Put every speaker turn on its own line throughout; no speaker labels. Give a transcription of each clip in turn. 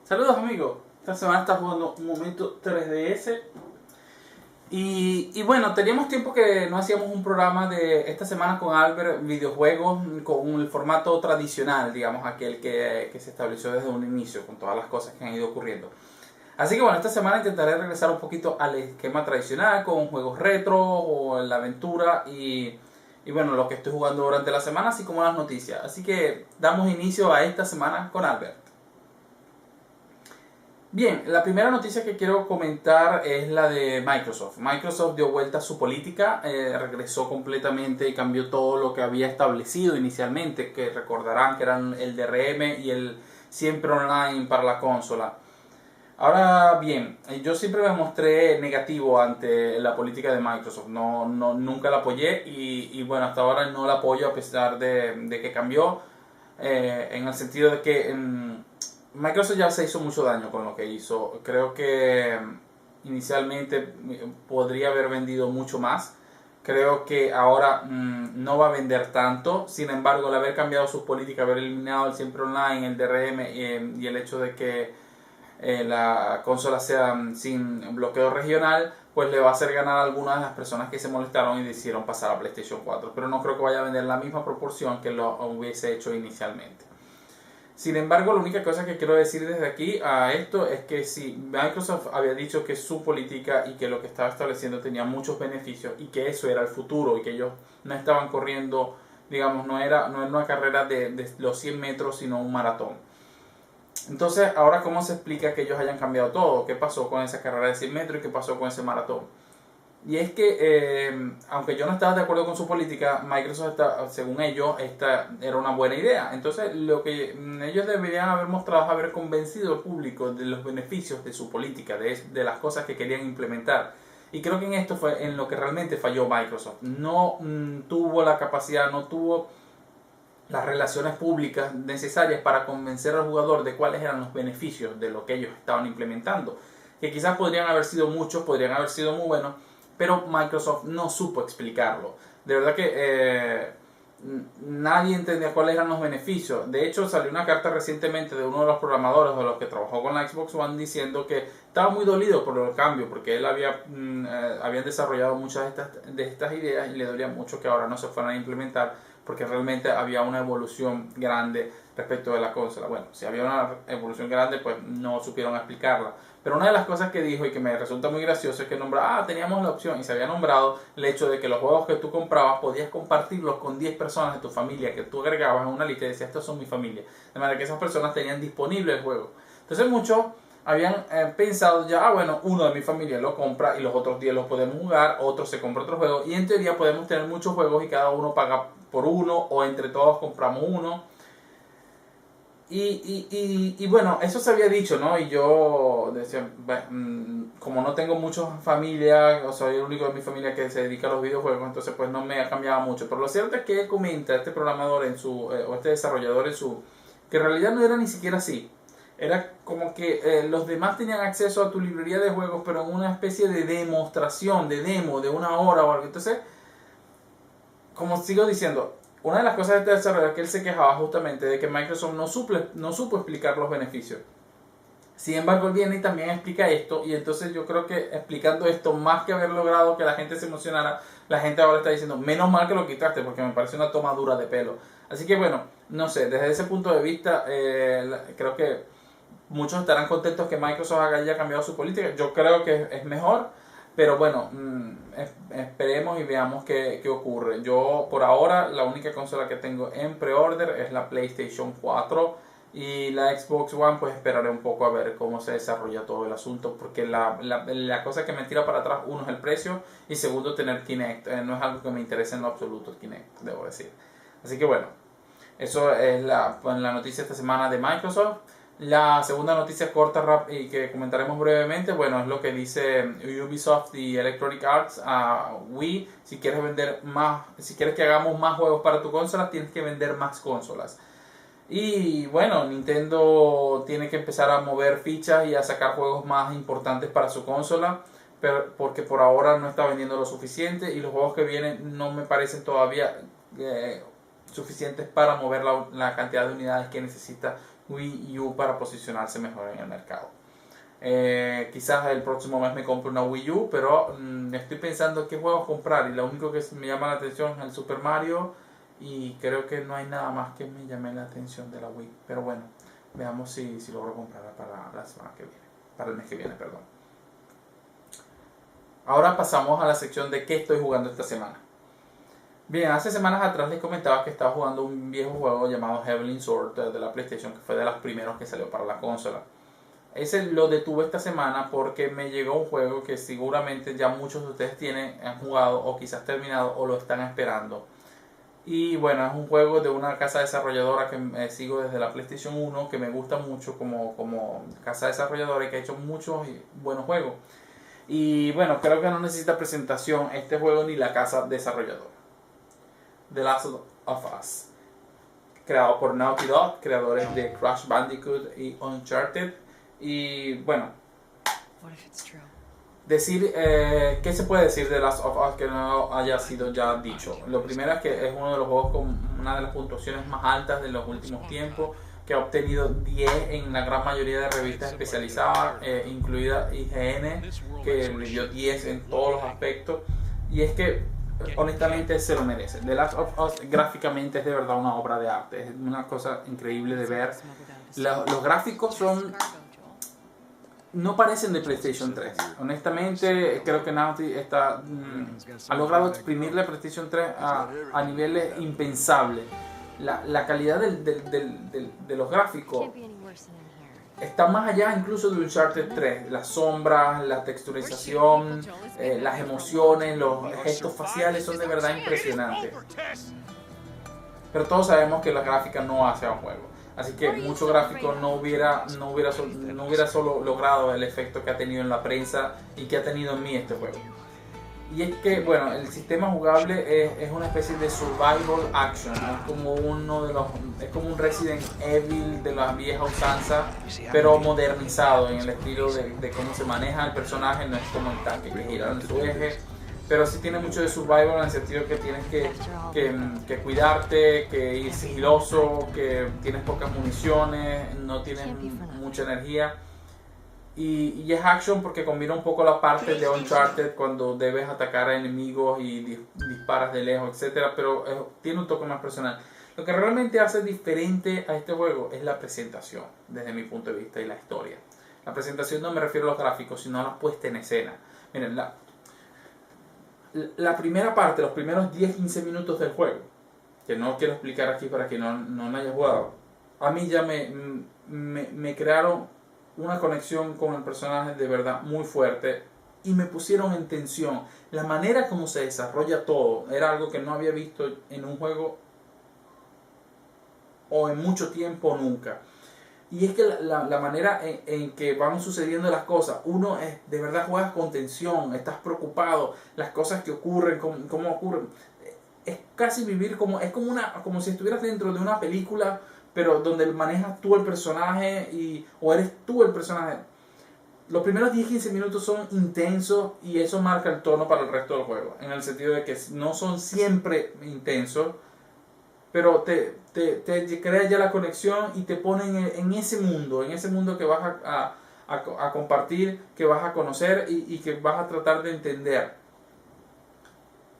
Saludos amigos, esta semana está jugando un momento 3DS y bueno, teníamos tiempo que no hacíamos un programa de esta semana con Albert, videojuegos con el formato tradicional, digamos, aquel que se estableció desde un inicio, con todas las cosas que han ido ocurriendo. Así que bueno, esta semana intentaré regresar un poquito al esquema tradicional con juegos retro o la aventura y bueno, lo que estoy jugando durante la semana, así como las noticias. Así que damos inicio a esta semana con Albert. Bien, la primera noticia que quiero comentar es la de Microsoft. Microsoft dio vuelta a su política, regresó completamente y cambió todo lo que había establecido inicialmente, que recordarán que eran el DRM y el siempre online para la consola. Ahora bien, yo siempre me mostré negativo ante la política de Microsoft, nunca la apoyé y bueno, hasta ahora no la apoyo a pesar de que cambió, en el sentido de que Microsoft ya se hizo mucho daño con lo que hizo. Creo que inicialmente podría haber vendido mucho más. Creo que ahora no va a vender tanto. Sin embargo, al haber cambiado sus políticas, haber eliminado el siempre online, el DRM y el hecho de que la consola sea sin bloqueo regional, pues le va a hacer ganar a algunas de las personas que se molestaron y decidieron pasar a PlayStation 4. Pero no creo que vaya a vender la misma proporción que lo hubiese hecho inicialmente. Sin embargo, la única cosa que quiero decir desde aquí a esto es que si Microsoft había dicho que su política y que lo que estaba estableciendo tenía muchos beneficios y que eso era el futuro y que ellos no estaban corriendo, digamos, no era una carrera de los 100 metros, sino un maratón. Entonces, ahora, ¿cómo se explica que ellos hayan cambiado todo? ¿Qué pasó con esa carrera de 100 metros y qué pasó con ese maratón? Y es que, aunque yo no estaba de acuerdo con su política, Microsoft, según ellos, esta era una buena idea. Entonces, lo que ellos deberían haber mostrado es haber convencido al público de los beneficios de su política, de las cosas que querían implementar. Y creo que en esto fue en lo que realmente falló Microsoft. No tuvo la capacidad, no tuvo las relaciones públicas necesarias para convencer al jugador de cuáles eran los beneficios de lo que ellos estaban implementando. Que quizás podrían haber sido muchos, podrían haber sido muy buenos, pero Microsoft no supo explicarlo. De verdad que nadie entendía cuáles eran los beneficios. De hecho, salió una carta recientemente de uno de los programadores de los que trabajó con la Xbox One diciendo que estaba muy dolido por el cambio, porque él habían desarrollado muchas de estas ideas y le dolía mucho que ahora no se fueran a implementar, porque realmente había una evolución grande respecto de la consola. Bueno, si había una evolución grande, pues no supieron explicarla. Pero una de las cosas que dijo y que me resulta muy gracioso es que teníamos la opción, y se había nombrado el hecho de que los juegos que tú comprabas podías compartirlos con 10 personas de tu familia, que tú agregabas en una lista y decías, estos son mi familia. De manera que esas personas tenían disponible el juego. Entonces muchos habían pensado ya, bueno, uno de mi familia lo compra y los otros 10 los podemos jugar, otro se compra otro juego y en teoría podemos tener muchos juegos y cada uno paga por uno o entre todos compramos uno. Y bueno, eso se había dicho, ¿no? Y yo decía, como no tengo mucha familia, o soy el único de mi familia que se dedica a los videojuegos, entonces pues no me ha cambiado mucho. Pero lo cierto es que comenta este programador o este desarrollador que en realidad no era ni siquiera así. Era como que los demás tenían acceso a tu librería de juegos, pero en una especie de demostración, de demo, de una hora o algo. Entonces, como sigo diciendo, una de las cosas de este desarrollador es que él se quejaba justamente de que Microsoft no supo explicar los beneficios. Sin embargo, él viene y también explica esto, y entonces yo creo que explicando esto, más que haber logrado que la gente se emocionara, la gente ahora está diciendo, menos mal que lo quitaste, porque me parece una tomadura de pelo. Así que bueno, no sé, desde ese punto de vista, creo que muchos estarán contentos que Microsoft haya cambiado su política. Yo creo que es mejor, pero bueno, esperemos y veamos qué ocurre. Yo por ahora la única consola que tengo en pre-order es la PlayStation 4 y la Xbox One, pues esperaré un poco a ver cómo se desarrolla todo el asunto, porque la cosa que me tira para atrás, uno es el precio y segundo tener Kinect. No es algo que me interese en lo absoluto el Kinect, debo decir. Así que bueno, eso es la noticia esta semana de Microsoft. La segunda noticia corta y que comentaremos brevemente, bueno, es lo que dice Ubisoft y Electronic Arts a Wii. Si quieres vender más, si quieres que hagamos más juegos para tu consola, tienes que vender más consolas. Y bueno, Nintendo tiene que empezar a mover fichas y a sacar juegos más importantes para su consola, porque por ahora no está vendiendo lo suficiente y los juegos que vienen no me parecen todavía suficientes para mover la cantidad de unidades que necesita Wii U para posicionarse mejor en el mercado. Quizás el próximo mes me compre una Wii U, pero estoy pensando qué juegos comprar y lo único que me llama la atención es el Super Mario y creo que no hay nada más que me llame la atención de la Wii. Pero bueno, veamos si logro comprarla para la semana que viene, para el mes que viene, perdón. Ahora pasamos a la sección de qué estoy jugando esta semana. Bien, hace semanas atrás les comentaba que estaba jugando un viejo juego llamado Heavenly Sword de la PlayStation, que fue de los primeros que salió para la consola. Ese lo detuve esta semana porque me llegó un juego que seguramente ya muchos de ustedes han jugado o quizás terminado o lo están esperando. Y bueno, es un juego de una casa desarrolladora que sigo desde la PlayStation 1, que me gusta mucho como casa desarrolladora y que ha hecho muchos buenos juegos. Y bueno, creo que no necesita presentación este juego ni la casa desarrolladora. The Last of Us, creado por Naughty Dog, creadores de Crash Bandicoot y Uncharted. Y bueno, decir, ¿qué se puede decir de Last of Us que no haya sido ya dicho? Lo primero es que es uno de los juegos con una de las puntuaciones más altas de los últimos tiempos, que ha obtenido 10 en la gran mayoría de revistas especializadas, incluida IGN, que le dio 10 en todos los aspectos. Y es que honestamente se lo merece. The Last of Us gráficamente es de verdad una obra de arte, es una cosa increíble de ver. Los gráficos no parecen de PlayStation 3. Honestamente, creo que Naughty ha logrado exprimir la PlayStation 3 a niveles impensables. La calidad de los gráficos está más allá incluso de Uncharted 3. Las sombras, la texturización, las emociones, los gestos faciales son de verdad impresionantes. Pero todos sabemos que la gráfica no hace a un juego. Así que mucho gráfico no hubiera solo logrado el efecto que ha tenido en la prensa y que ha tenido en mí este juego. Y es que, bueno, el sistema jugable es una especie de survival action, es como es como un Resident Evil de la vieja usanza, pero modernizado en el estilo de cómo se maneja el personaje. No es como el tanque que gira en su eje, pero sí tiene mucho de survival en el sentido que tienes que cuidarte, que ir sigiloso, que tienes pocas municiones, no tienes mucha energía. Y es action porque combina un poco la parte de Uncharted cuando debes atacar a enemigos y disparas de lejos, etc. Pero tiene un toque más personal. Lo que realmente hace diferente a este juego es la presentación, desde mi punto de vista, y la historia. La presentación no me refiero a los gráficos, sino a la puesta en escena. Miren, la primera parte, los primeros 10-15 minutos del juego, que no quiero explicar aquí para que no haya jugado, a mí ya me crearon una conexión con el personaje de verdad muy fuerte y me pusieron en tensión. La manera como se desarrolla todo era algo que no había visto en un juego o en mucho tiempo nunca. Y es que la manera en que van sucediendo las cosas, uno de verdad juegas con tensión, estás preocupado, las cosas que ocurren, cómo ocurren. Es casi vivir como si estuvieras dentro de una película, pero donde manejas tú el personaje o eres tú el personaje. Los primeros 10-15 minutos son intensos y eso marca el tono para el resto del juego, en el sentido de que no son siempre intensos, pero te crea ya la conexión y te ponen en ese mundo que vas a compartir, que vas a conocer y que vas a tratar de entender.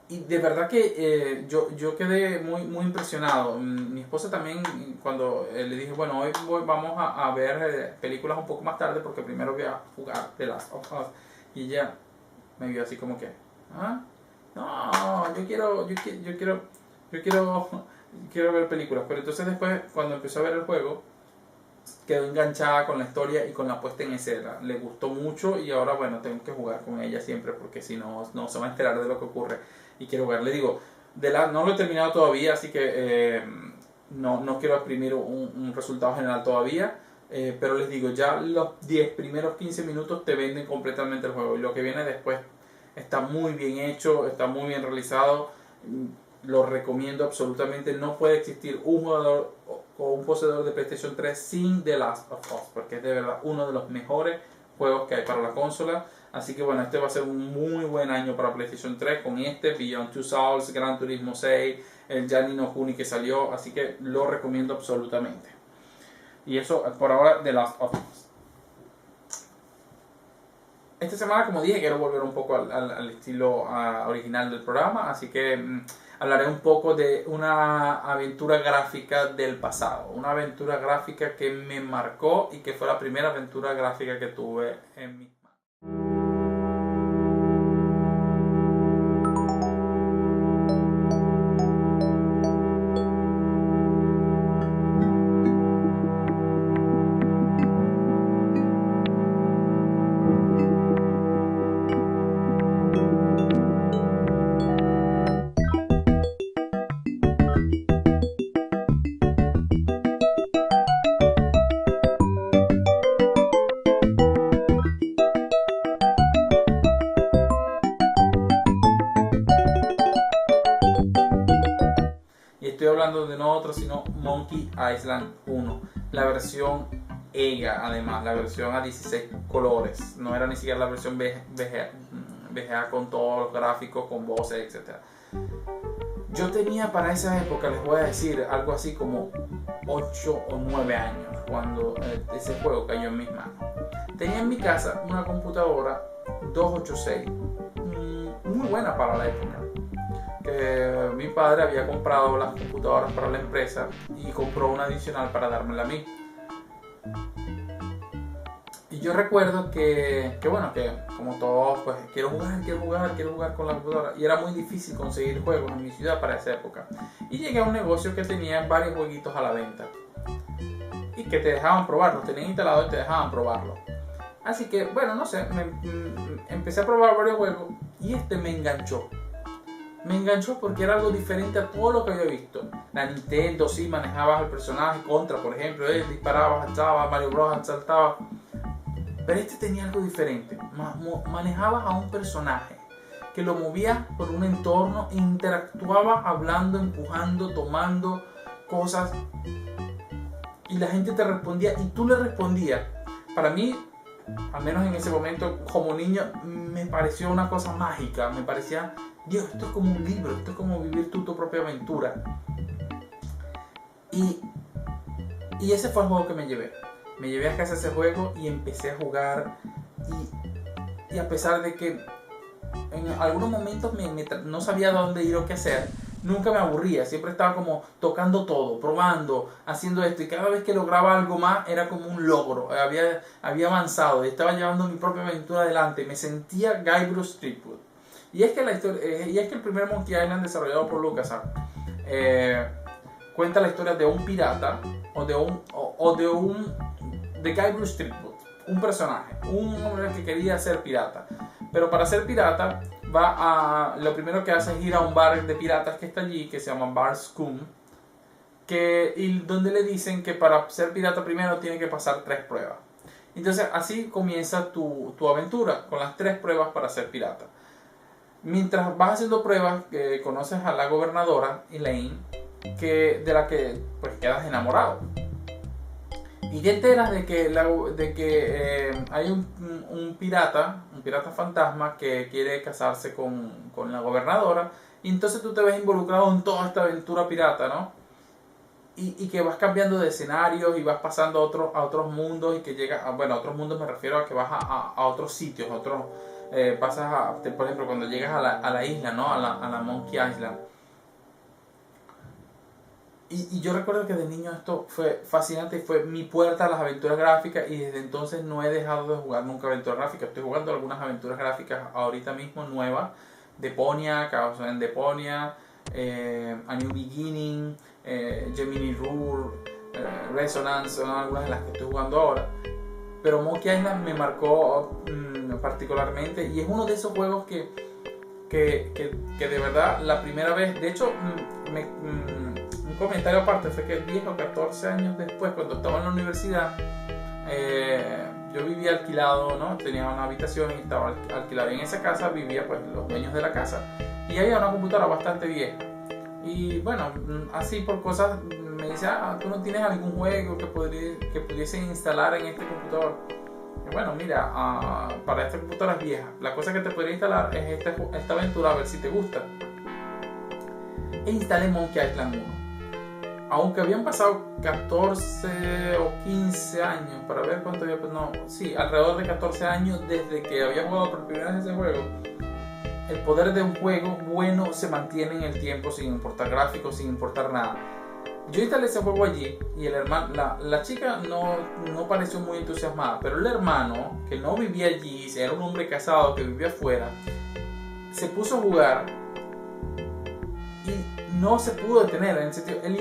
Y de verdad que yo quedé muy impresionado. Mi esposa también, cuando le dije, bueno, hoy vamos a ver películas un poco más tarde porque primero voy a jugar The Last of Us. Y ella me vio así como que, ¿ah? No, yo quiero ver películas. Pero entonces después, cuando empezó a ver el juego, quedó enganchada con la historia y con la puesta en escena. Le gustó mucho y ahora, bueno, tengo que jugar con ella siempre porque si no se va a enterar de lo que ocurre. Y quiero ver, le digo, no lo he terminado todavía, así que no quiero exprimir un resultado general todavía, pero les digo, ya los 10 primeros 15 minutos te venden completamente el juego y lo que viene después está muy bien hecho, está muy bien realizado, lo recomiendo absolutamente. No puede existir un jugador o un poseedor de PlayStation 3 sin The Last of Us, porque es de verdad uno de los mejores juegos que hay para la consola. Así que bueno, este va a ser un muy buen año para PlayStation 3 con Beyond Two Souls, Gran Turismo 6, el Ya Ni no Kuni que salió, así que lo recomiendo absolutamente. Y eso por ahora de Last of Us. Esta semana, como dije, quiero volver un poco al estilo original del programa, así que hablaré un poco de una aventura gráfica del pasado, una aventura gráfica que me marcó y que fue la primera aventura gráfica que tuve en mi... Estoy hablando de no otro sino Monkey Island 1, la versión EGA, además, la versión a 16 colores, no era ni siquiera la versión VGA con todos los gráficos, con voces, etc. Yo tenía para esa época, les voy a decir, algo así como 8 o 9 años cuando ese juego cayó en mis manos. Tenía en mi casa una computadora 286, muy buena para la época. Mi padre había comprado las computadoras para la empresa y compró una adicional para dármela a mí. Y yo recuerdo que como todos, pues quiero jugar con la computadora. Y era muy difícil conseguir juegos en mi ciudad para esa época. Y llegué a un negocio que tenía varios jueguitos a la venta. Y que te dejaban probarlos, tenían instalado y te dejaban probarlo. Así que, empecé a probar varios juegos y este me enganchó. Me enganchó porque era algo diferente a todo lo que había visto. La Nintendo, sí, manejabas al personaje, Contra, por ejemplo, disparabas, saltabas, Mario Bros, saltabas. Pero este tenía algo diferente. Manejabas a un personaje que lo movías por un entorno e interactuabas hablando, empujando, tomando cosas. Y la gente te respondía y tú le respondías. Para mí, al menos en ese momento, como niño, me pareció una cosa mágica. Me parecía, Dios, esto es como un libro, esto es como vivir tu propia aventura. Y ese fue el juego que me llevé. Me llevé a casa ese juego y empecé a jugar. Y a pesar de que en algunos momentos no sabía dónde ir o qué hacer, nunca me aburría. Siempre estaba como tocando todo, probando, haciendo esto. Y cada vez que lograba algo más era como un logro. Había avanzado y estaba llevando mi propia aventura adelante. Me sentía Guybrush Threepwood. Y es que el primer Monkey Island desarrollado por LucasArts cuenta la historia de un pirata de Guybrush Threepwood, un personaje, un hombre que quería ser pirata. Pero para ser pirata lo primero que hace es ir a un bar de piratas que está allí, que se llama Bar Scum, donde le dicen que para ser pirata primero tiene que pasar 3 pruebas. Entonces así comienza tu aventura, con las 3 pruebas para ser pirata. Mientras vas haciendo pruebas, conoces a la gobernadora, Elaine, de la que pues quedas enamorado. Y te enteras de que hay un pirata fantasma que quiere casarse con la gobernadora. Y entonces tú te ves involucrado en toda esta aventura pirata, ¿no? Y que vas cambiando de escenarios y vas pasando a otros mundos y que llegas a otros mundos, me refiero a que vas a otros sitios, por ejemplo, cuando llegas a la isla, ¿no? A la Monkey Island. Y yo recuerdo que de niño esto fue fascinante y fue mi puerta a las aventuras gráficas, y desde entonces no he dejado de jugar nunca aventuras gráficas. Estoy jugando algunas aventuras gráficas ahorita mismo nuevas, Deponia, Chaos en Deponia, A New Beginning, Gemini Rule, Resonance, son algunas de las que estoy jugando ahora. Pero Monkey Island me marcó particularmente, y es uno de esos juegos que de verdad la primera vez, de hecho, un comentario aparte fue que 10 o 14 años después, cuando estaba en la universidad, yo vivía alquilado, ¿no? Tenía una habitación y estaba alquilado. En esa casa vivía pues los dueños de la casa, y había una computadora bastante vieja. Y bueno, así por cosas me dice, ¿tú no tienes algún juego que pudiese instalar en este computador? Y bueno, mira, para esta computadora es vieja, la cosa que te podría instalar es esta aventura, a ver si te gusta. E instalé Monkey Island 1. aunque habían pasado 14 o 15 años, para ver cuánto había, no, sí, alrededor de 14 años desde que había jugado por primera vez ese juego, el poder de un juego bueno se mantiene en el tiempo sin importar gráficos, sin importar nada. Yo instalé ese juego allí y el hermano, la chica no pareció muy entusiasmada, pero el hermano, que no vivía allí, era un hombre casado que vivía afuera, se puso a jugar y no se pudo detener. En el sentido, él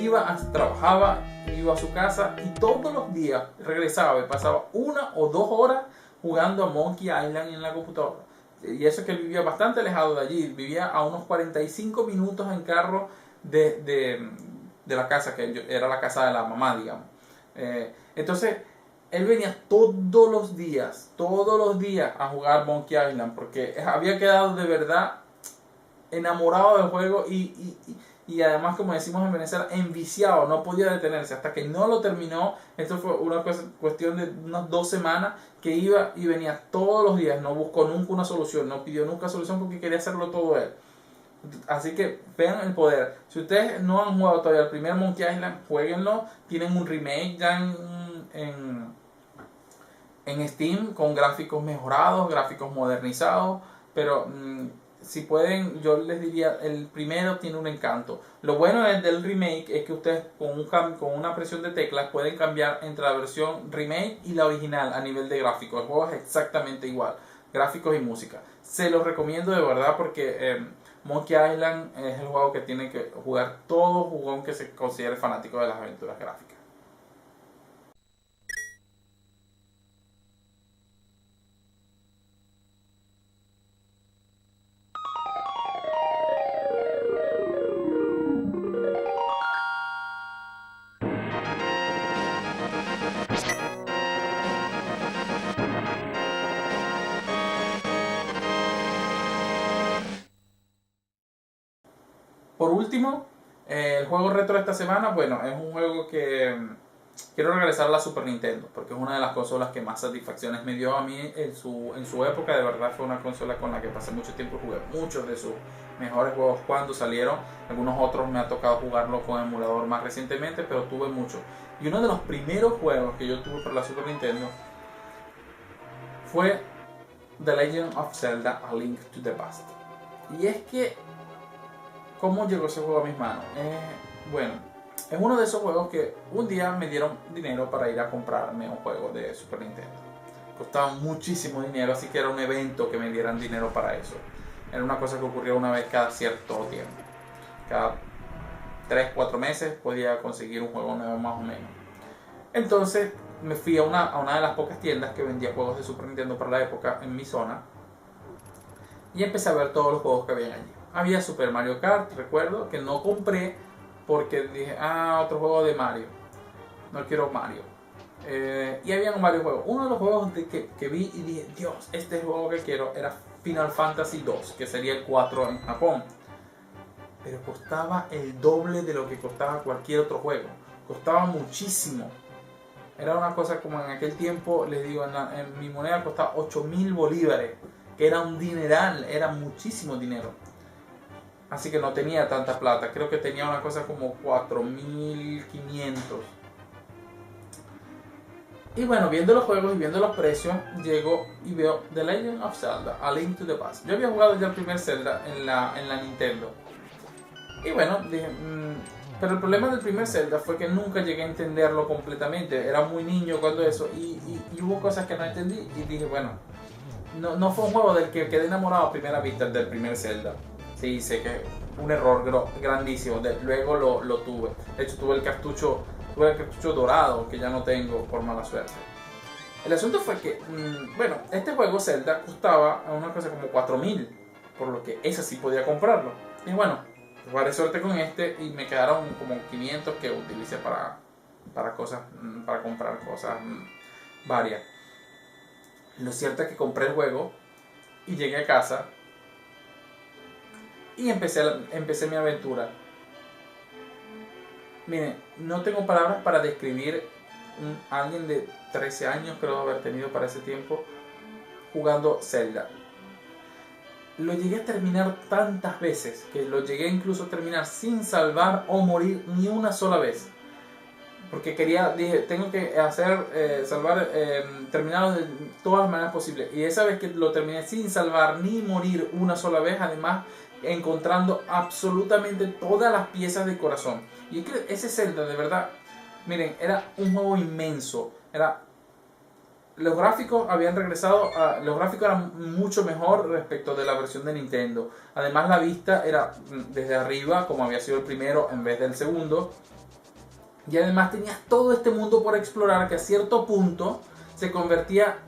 trabajaba, iba a su casa y todos los días regresaba y pasaba 1 o 2 horas jugando a Monkey Island en la computadora. Y eso que él vivía bastante alejado de allí, vivía a unos 45 minutos en carro de la casa, que era la casa de la mamá, digamos. Entonces, él venía todos los días a jugar Monkey Island, porque había quedado de verdad enamorado del juego y además, como decimos en Venezuela, enviciado, no podía detenerse hasta que no lo terminó. Esto fue una cuestión de unas 2 semanas que iba y venía todos los días, no buscó nunca una solución, no pidió nunca solución porque quería hacerlo todo él. Así que vean el poder. Si ustedes no han jugado todavía el primer Monkey Island, jueguenlo. Tienen un remake ya en Steam con gráficos mejorados, gráficos modernizados, pero si pueden, yo les diría, el primero tiene un encanto. Lo bueno del remake es que ustedes con una presión de teclas pueden cambiar entre la versión remake y la original a nivel de gráficos. El juego es exactamente igual, gráficos y música. Se los recomiendo de verdad porque Monkey Island es el juego que tiene que jugar todo jugón que se considere fanático de las aventuras gráficas. Por último, el juego retro de esta semana, bueno, es un juego que quiero regresar a la Super Nintendo, porque es una de las consolas que más satisfacciones me dio a mí en su época. De verdad fue una consola con la que pasé mucho tiempo, jugué muchos de sus mejores juegos cuando salieron. Algunos otros me ha tocado jugarlo con emulador más recientemente, pero tuve mucho. Y uno de los primeros juegos que yo tuve por la Super Nintendo fue The Legend of Zelda: A Link to the Past. Y es que ¿cómo llegó ese juego a mis manos? Bueno, es uno de esos juegos que un día me dieron dinero para ir a comprarme un juego de Super Nintendo. Costaba muchísimo dinero, así que era un evento que me dieran dinero para eso. Era una cosa que ocurría una vez cada cierto tiempo. Cada 3-4 meses podía conseguir un juego nuevo más o menos. Entonces me fui a una de las pocas tiendas que vendía juegos de Super Nintendo para la época en mi zona y empecé a ver todos los juegos que había allí. Había Super Mario Kart, recuerdo, que no compré porque dije, otro juego de Mario. No quiero Mario. Y habían varios juegos. Uno de los juegos que vi y dije, Dios, este es el juego que quiero, era Final Fantasy 2, que sería el 4 en Japón. Pero costaba el doble de lo que costaba cualquier otro juego. Costaba muchísimo. Era una cosa como en aquel tiempo, les digo, en mi moneda costaba 8.000 bolívares, que era un dineral, era muchísimo dinero. Así que no tenía tanta plata, creo que tenía una cosa como 4.500. Y bueno, viendo los juegos y viendo los precios, llego y veo The Legend of Zelda: A Link to the Past. Yo había jugado ya el primer Zelda en la Nintendo. Y bueno, dije, pero el problema del primer Zelda fue que nunca llegué a entenderlo completamente. Era muy niño cuando eso, y hubo cosas que no entendí. Y dije, bueno, no fue un juego del que quedé enamorado a primera vista del primer Zelda. Sí, sé que un error grandísimo. Luego lo tuve. De hecho, tuve el cartucho dorado, que ya no tengo por mala suerte. El asunto fue que, bueno, este juego Zelda costaba una cosa como 4.000, por lo que ese sí podía comprarlo. Y bueno, tuve suerte con este y me quedaron como 500 que utilicé para cosas, para comprar cosas varias. Lo cierto es que compré el juego y llegué a casa y empecé mi aventura. Miren, no tengo palabras para describir a alguien de 13 años, creo haber tenido para ese tiempo, jugando Zelda. Lo llegué a terminar tantas veces que lo llegué incluso a terminar sin salvar o morir ni una sola vez. porque dije, tengo que terminarlo de todas las maneras posibles. Y esa vez que lo terminé sin salvar ni morir una sola vez, además encontrando absolutamente todas las piezas de corazón. Y es que ese Zelda, de verdad, miren, era un juego inmenso. Los gráficos habían regresado, los gráficos eran mucho mejor respecto de la versión de Nintendo. Además la vista era desde arriba, como había sido el primero en vez del segundo. Y además tenías todo este mundo por explorar que a cierto punto se convertía,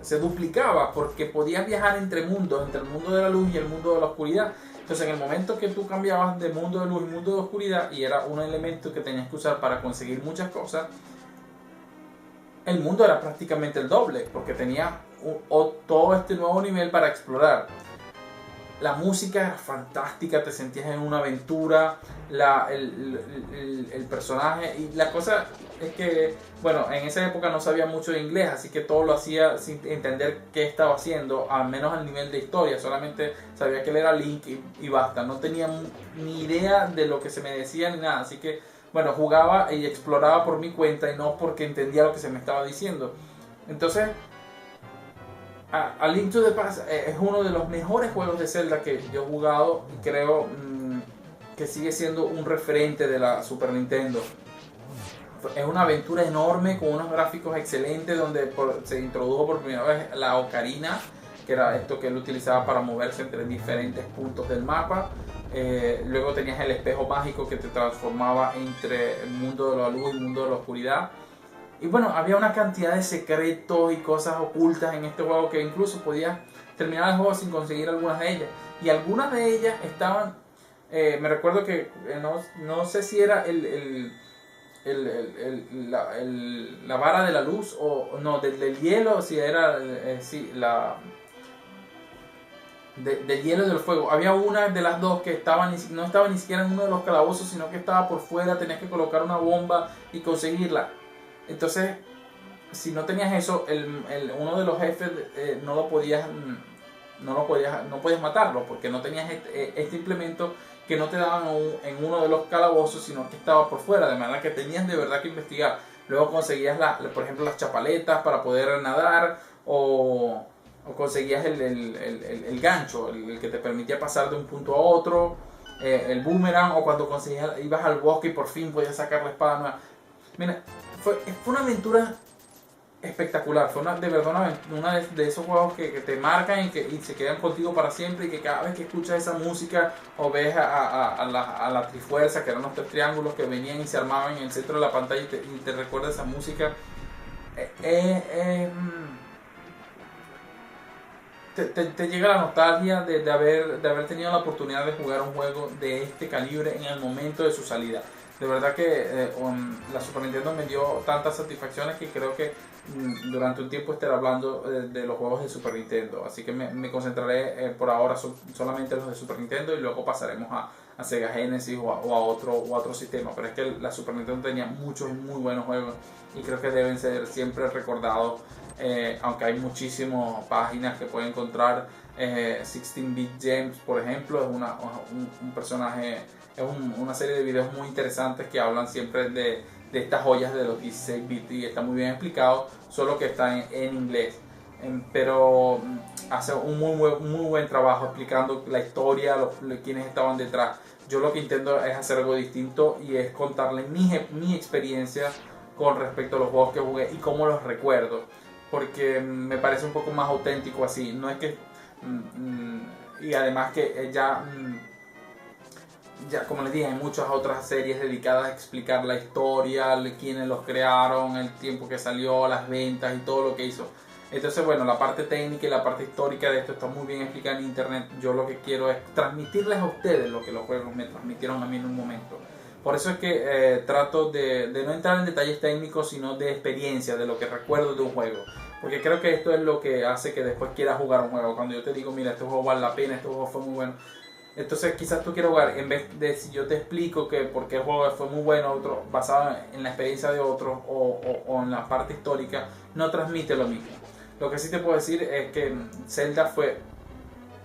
se duplicaba, porque podías viajar entre mundos, entre el mundo de la luz y el mundo de la oscuridad. Entonces en el momento que tú cambiabas de mundo de luz y mundo de oscuridad, y era un elemento que tenías que usar para conseguir muchas cosas, el mundo era prácticamente el doble, porque tenía todo este nuevo nivel para explorar. La música era fantástica, te sentías en una aventura, el personaje, y la cosa es que, bueno, en esa época no sabía mucho de inglés, así que todo lo hacía sin entender qué estaba haciendo, al menos al nivel de historia. Solamente sabía que él era Link y basta, no tenía ni idea de lo que se me decía ni nada, así que, bueno, jugaba y exploraba por mi cuenta y no porque entendía lo que se me estaba diciendo. Entonces, A Link to the Past es uno de los mejores juegos de Zelda que yo he jugado, y creo que sigue siendo un referente de la Super Nintendo. Es una aventura enorme con unos gráficos excelentes, donde se introdujo por primera vez la ocarina, que era esto que él utilizaba para moverse entre diferentes puntos del mapa. Luego tenías el espejo mágico que te transformaba entre el mundo de la luz y el mundo de la oscuridad. Y bueno, había una cantidad de secretos y cosas ocultas en este juego que incluso podías terminar el juego sin conseguir algunas de ellas. Y algunas de ellas estaban, me recuerdo que no sé si era la vara de la luz o no, del hielo, si era del hielo y del fuego. Había una de las dos que no estaba ni siquiera en uno de los calabozos, sino que estaba por fuera, tenías que colocar una bomba y conseguirla. Entonces, si no tenías eso, uno de los jefes no podías matarlo, porque no tenías este implemento que no te daban en uno de los calabozos, sino que estaba por fuera, de manera que tenías de verdad que investigar. Luego conseguías, por ejemplo, las chapaletas para poder nadar, o conseguías el gancho, el que te permitía pasar de un punto a otro, el boomerang, o cuando ibas al bosque y por fin podías sacar la espada nueva. Mira, fue una aventura espectalar, fue de verdad una de esos juegos que te marcan y se quedan contigo para siempre, y que cada vez que escuchas esa música o ves a la Trifuerza, que eran los 3 triángulos que venían y se armaban en el centro de la pantalla, y te recuerda esa música, te llega la nostalgia de haber tenido la oportunidad de jugar un juego de este calibre en el momento de su salida. De verdad que la Super Nintendo me dio tantas satisfacciones que creo que durante un tiempo estaré hablando de los juegos de Super Nintendo. Así que me concentraré por ahora solamente en los de Super Nintendo, y luego pasaremos a Sega Genesis o a otro sistema. Pero es que la Super Nintendo tenía muchos y muy buenos juegos, y creo que deben ser siempre recordados, aunque hay muchísimas páginas que pueden encontrar. 16-Bit Games, por ejemplo, es un personaje. Es una serie de videos muy interesantes que hablan siempre de estas joyas de los 16 bits, y está muy bien explicado, solo que está en inglés. Pero hace un muy buen trabajo explicando la historia, quienes estaban detrás. Yo lo que intento es hacer algo distinto, y es contarles mi experiencia con respecto a los juegos que jugué y cómo los recuerdo, porque me parece un poco más auténtico así. No es que y además que ya como les dije, hay muchas otras series dedicadas a explicar la historia, quiénes los crearon, el tiempo que salió, las ventas y todo lo que hizo. Entonces, bueno, la parte técnica y la parte histórica de esto está muy bien explicada en internet. Yo lo que quiero es transmitirles a ustedes lo que los juegos me transmitieron a mí en un momento. Por eso es que trato de no entrar en detalles técnicos, sino de experiencia, de lo que recuerdo de un juego. Porque creo que esto es lo que hace que después quieras jugar un juego. Cuando yo te digo, mira, este juego vale la pena, este juego fue muy bueno. Entonces quizás tú quieras jugar, en vez de si yo te explico que por qué el juego fue muy bueno, otro basado en la experiencia de otros o en la parte histórica, no transmite lo mismo. Lo que sí te puedo decir es que Zelda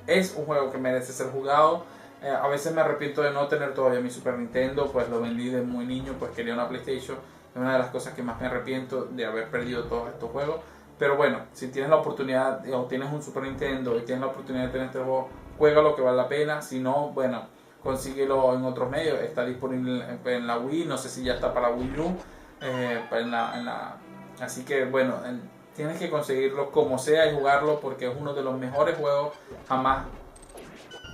es un juego que merece ser jugado. A veces me arrepiento de no tener todavía mi Super Nintendo, pues lo vendí de muy niño, pues quería una PlayStation. Es una de las cosas que más me arrepiento de haber perdido todos estos juegos. Pero bueno, si tienes la oportunidad o tienes un Super Nintendo y tienes la oportunidad de tener este juego, juégalo, que vale la pena. Si no, bueno, consíguelo en otros medios. Está disponible en la Wii, no sé si ya está para Wii U. Así que bueno, tienes que conseguirlo como sea y jugarlo, porque es uno de los mejores juegos jamás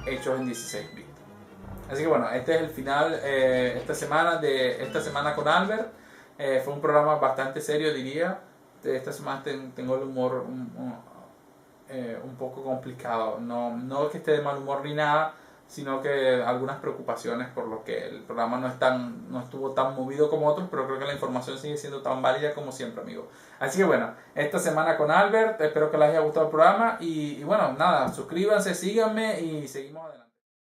hechos en 16 bits. Así que bueno, este es el final esta semana con Albert. Fue un programa bastante serio, diría. Esta semana tengo el humor un poco complicado. No que esté de mal humor ni nada, sino que algunas preocupaciones por lo que el programa no estuvo tan movido como otros, pero creo que la información sigue siendo tan válida como siempre, amigo. Así que bueno, esta semana con Albert, espero que les haya gustado el programa y bueno, nada, suscríbanse, síganme y seguimos adelante.